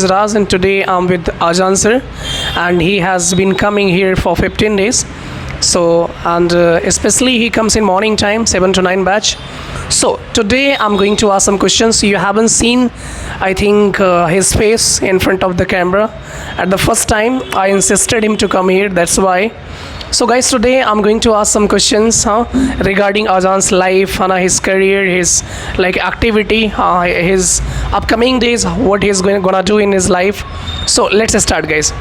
Raj, and today I'm with Ajan sir, and he has been coming here for 15 days. So, and especially he comes in morning time, 7 to 9 batch. So, today I'm going to ask some questions. You haven't seen, I think, his face in front of the camera. At the first time, I insisted him to come here, that's why. So, guys, today I'm going to ask some questions regarding Ajan's life, his career, his like activity, his upcoming days, what he's gonna do in his life. So, let's start, guys.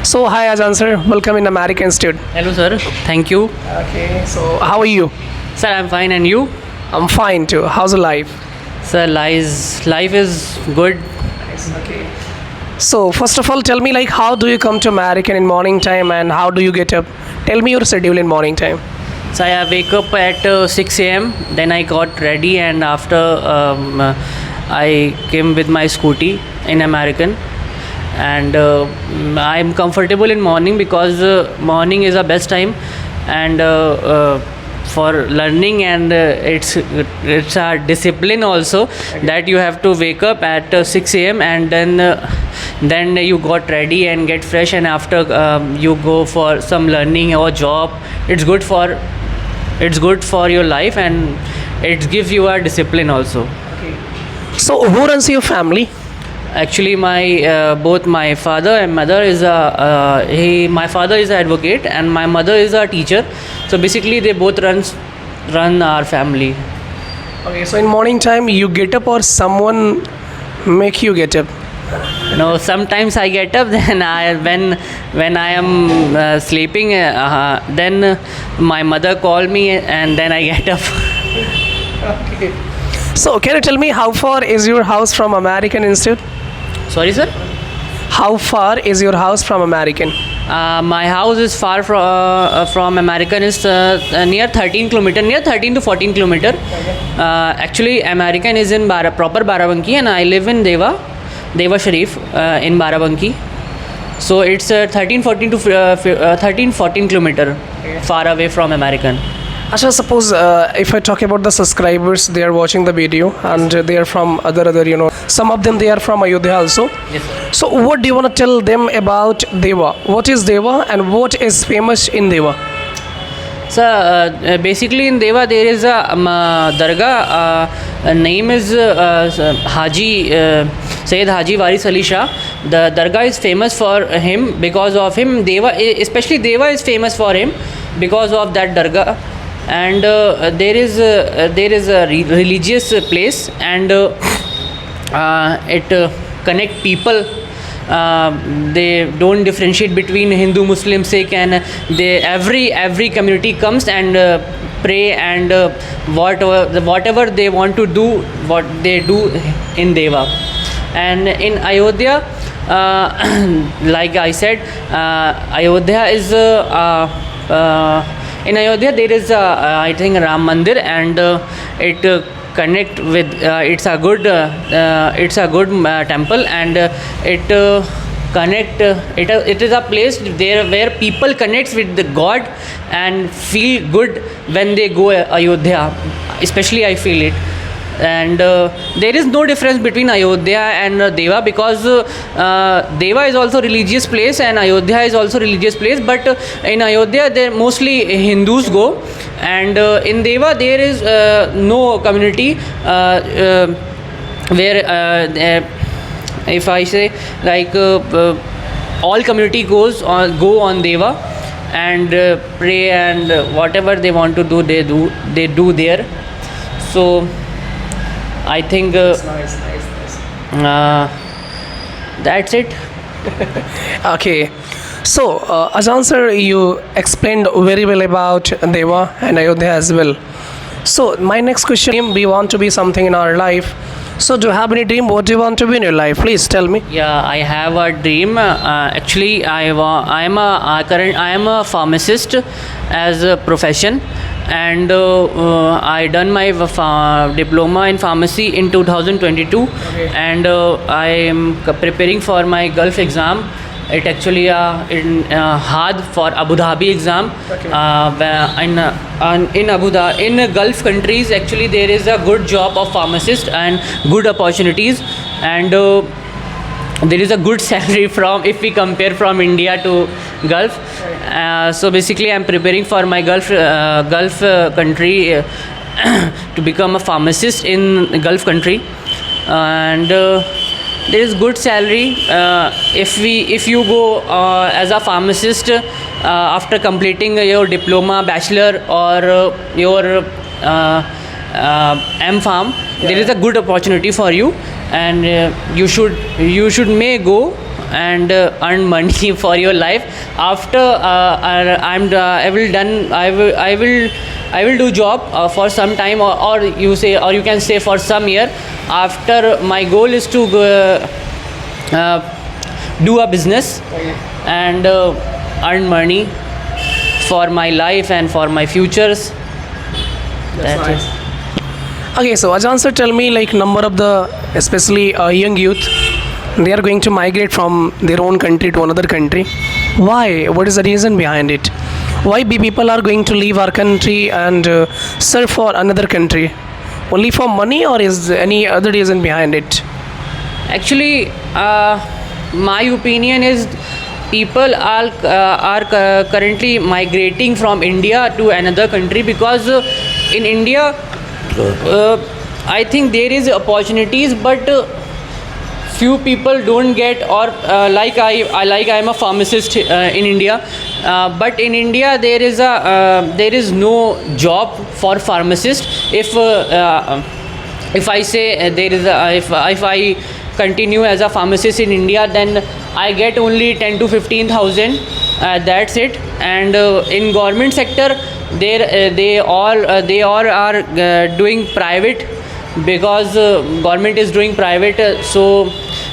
So, hi Ajan sir, welcome in American Institute. Hello, sir. Thank you. Okay, so how are you? Sir, I'm fine. And you? I'm fine too. How's the life? Sir, life is good. Okay. So first of all, tell me like how do you come to American in morning time and how do you get up? Tell me your schedule in morning time. So I wake up at 6 a.m. Then I got ready, and after I came with my scooty in American. And I'm comfortable in morning because morning is the best time, and for learning, and it's a discipline also that you have to wake up at 6 a.m. and then you got ready and get fresh, and after you go for some learning or job. It's good for your life, and it gives you a discipline also. So who runs your family? Actually, my both my father and mother is my father is an advocate and my mother is a teacher. So basically, they both run our family. Okay, so in morning time you get up or someone make you get up? No, sometimes I get up. Then when I am sleeping, then my mother call me, and then I get up. Okay. So can you tell me how far is your house from American Institute? Sorry, sir. How far is your house from American? My house is far from American. Is near 13 kilometer, near 13 to 14 kilometer. Actually, American is in proper Barabanki, and I live in Deva Sharif in Barabanki. So it's 13-14 kilometer far away from American. Asha, suppose if I talk about the subscribers, they are watching the video and they are from other, some of them they are from Ayodhya also. Yes, sir. So what do you want to tell them about Deva? What is Deva and what is famous in Deva? So basically in Deva there is a dargah. Name is Haji Sayyid Haji Waris Ali Shah. The dargah is famous for him. Because of him, Deva, especially Deva, is famous for him because of that dargah. And there is a religious place, and it connect people. They don't differentiate between Hindu, Muslim, Sikh, and every community comes and pray, and whatever they want to do, what they do in Deva. And in Ayodhya, like I said, Ayodhya is in Ayodhya there is I think Ram Mandir, and it connect with it's a good temple, and it connect it is a place there where people connects with the God and feel good when they go Ayodhya. Especially I feel it. And there is no difference between Ayodhya and Deva, because Deva is also religious place and Ayodhya is also religious place, but in Ayodhya there mostly Hindus go, and in Deva there is no community where if I say like all community go on Deva and pray, and whatever they want to do they do there. So I think Nice. that's it. Okay. So, Ajan sir, you explained very well about Deva and Ayodhya as well. So, my next question, we want to be something in our life. So, do you have any dream? What do you want to be in your life? Please tell me. Yeah, I have a dream. Actually, I am a pharmacist as a profession, and I done my diploma in pharmacy in 2022. Okay. And I am preparing for my Gulf exam. It actually in hard for Abu Dhabi exam. Okay. In Abu Dhabi, in Gulf countries, actually there is a good job of pharmacist and good opportunities, and there is a good salary from, if we compare from India to Gulf. So basically I'm preparing for my Gulf country to become a pharmacist in Gulf country. And there is good salary. If you go as a pharmacist after completing your diploma, bachelor, or your M.Pharm, there is a good opportunity for you, and you should may go and earn money for your life. After I will do job for some time, or you can say for some year. After, my goal is to do a business and earn money for my life and for my futures. That is. Okay, so Ajahn sir, tell me, like, number of the, especially young youth, they are going to migrate from their own country to another country. Why? What is the reason behind it? Why people are going to leave our country and serve for another country? Only for money, or is any other reason behind it? Actually, my opinion is people are currently migrating from India to another country because in India, I think there is opportunities, but few people don't get, or like I'm a pharmacist in India, but in India there is no job for pharmacist. If I say there is if I continue as a pharmacist in India, then I get only 10 to 15,000. That's it. And in government sector, they all are doing private, because government is doing private. So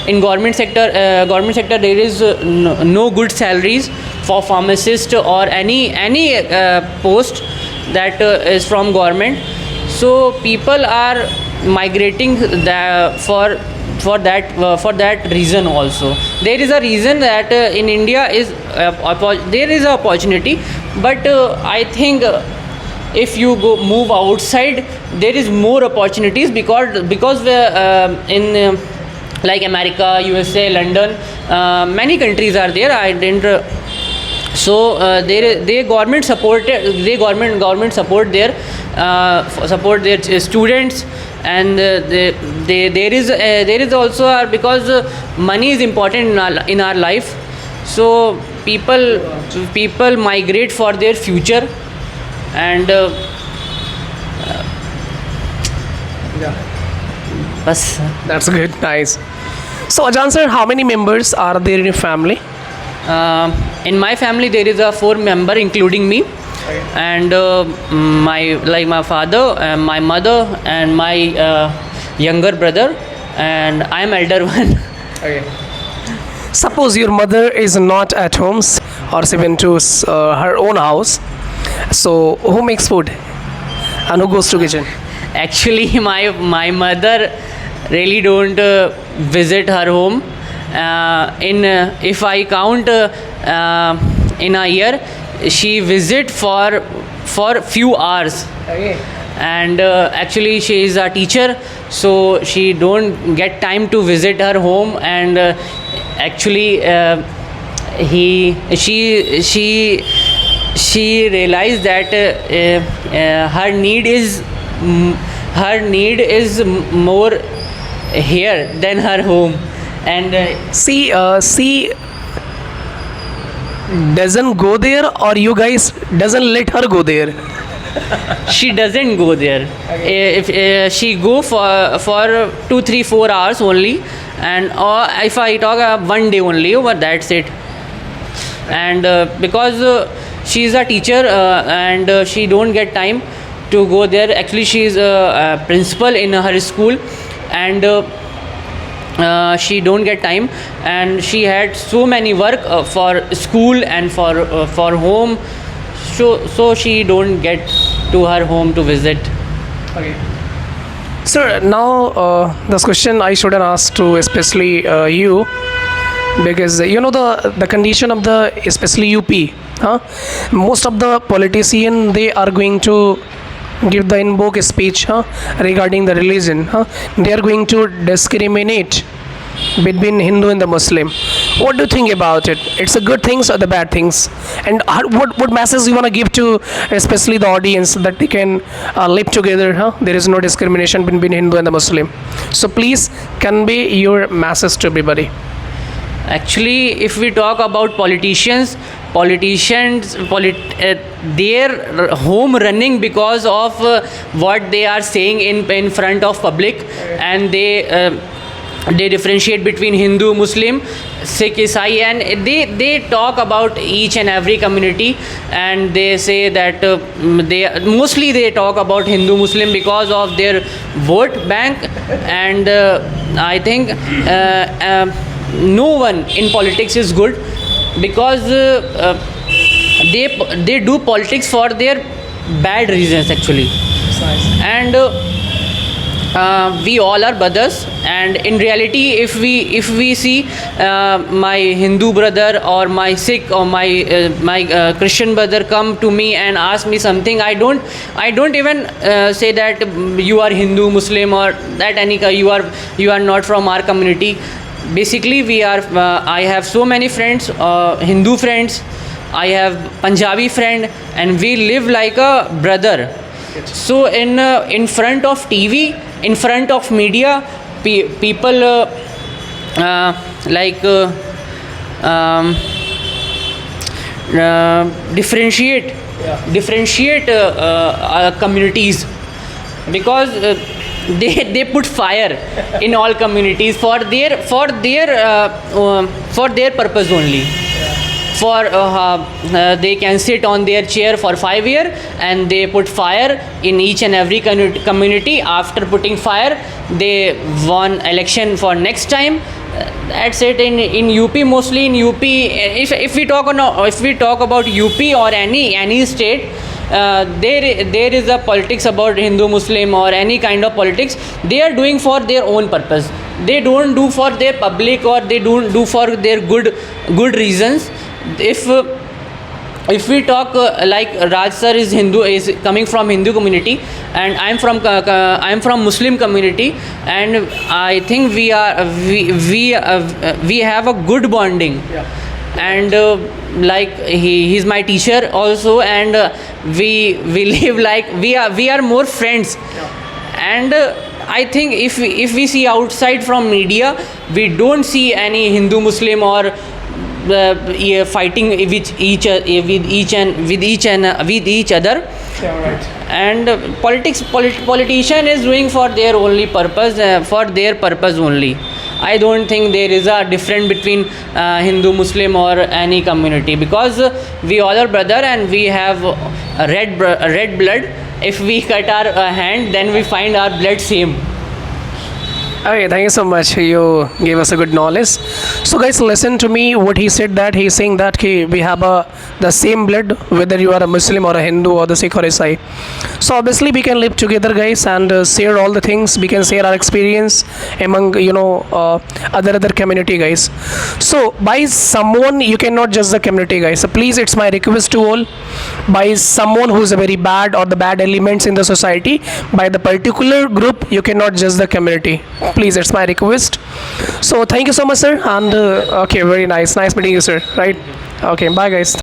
in government sector there is no good salaries for pharmacist or any post that is from government. So people are migrating for that reason also. There is a reason that in India is there is a opportunity, but I think if you move outside, there is more opportunities, because in like America, USA, London, many countries are there. I didn't. So they government support their students, and there is also because money is important in our life. So people migrate for their future, and bas. That's good, nice. So Ajahn sir, how many members are there in your family? In my family there is a 4 member including me, and my father, my mother, and my younger brother, and I am elder one. Okay. Suppose your mother is not at home, or even to her own house, so who makes food and who goes to kitchen? Actually, my mother really don't visit her home. If I count in a year, she visit for few hours. Okay. And actually she is a teacher, so she don't get time to visit her home. And actually she realized that her need is more here than her home. And See, doesn't go there, or you guys doesn't let her go there? she doesn't go there. If she go for 2, 3, 4 hours only, and or if I talk 1 day only, but that's it. And because she is a teacher, and she don't get time to go there. Actually she is a principal in her school, and she don't get time, and she had so many work for school and for home, so she don't get to her home to visit. Okay. Sir, now this question I should have asked to especially you, because you know the condition of the especially UP, huh? Most of the politician, they are going to give the invoke speech, huh, regarding the religion, huh? They are going to discriminate between Hindu and the Muslim. What do you think about it? It's the good things or the bad things? And what message you want to give to especially the audience that they can live together? Huh? There is no discrimination between Hindu and the Muslim. So please convey your message to everybody. Actually, if we talk about their home running because of what they are saying in front of public, and they differentiate between Hindu, Muslim, Sikh, Isai, and they talk about each and every community, and they say that they talk about Hindu, Muslim because of their vote bank, and I think no one in politics is good, because they do politics for their bad reasons actually. And we all are brothers, and in reality, if we see my Hindu brother or my Sikh or my Christian brother come to me and ask me something, I don't even say that you are Hindu, Muslim, or that you are not from our community. Basically, I have so many friends, Hindu friends, I have Punjabi friend, and we live like a brother. So in front of TV, in front of media, people differentiate communities, because they put fire in all communities for their purpose only. They can sit on their chair for 5 years, and they put fire in each and every community. After putting fire, they won election for next time. That's it. In UP, mostly in UP, if we talk about UP or any state, there is a politics about Hindu, Muslim, or any kind of politics. They are doing for their own purpose. They don't do for their public, or they don't do for their good reasons. If we talk like Raj sir is coming from Hindu community, and I'm from Muslim community, and I think we have a good bonding. Yeah. And like he's my teacher also, and we live like we are more friends. And I think if we see outside from media, we don't see any Hindu, Muslim, or fighting with each other. Yeah, right. And politician is doing for their only purpose, for their purpose only. I don't think there is a difference between Hindu, Muslim, or any community, because we all are brother, and we have red blood. If we cut our hand, then we find our blood same. Okay, thank you so much. You gave us a good knowledge. So guys, listen to me. What he said, that he's saying that we have the same blood, whether you are a Muslim or a Hindu or the Sikh or Isai. So obviously we can live together, guys, and share all the things. We can share our experience among other community, guys. So by someone you cannot judge the community, guys. So please, it's my request to all. By someone who is a very bad, or the bad elements in the society, by the particular group, you cannot judge the community. Please, it's my request. So thank you so much, sir. And okay, very nice meeting you, sir. Right? Okay, bye, guys.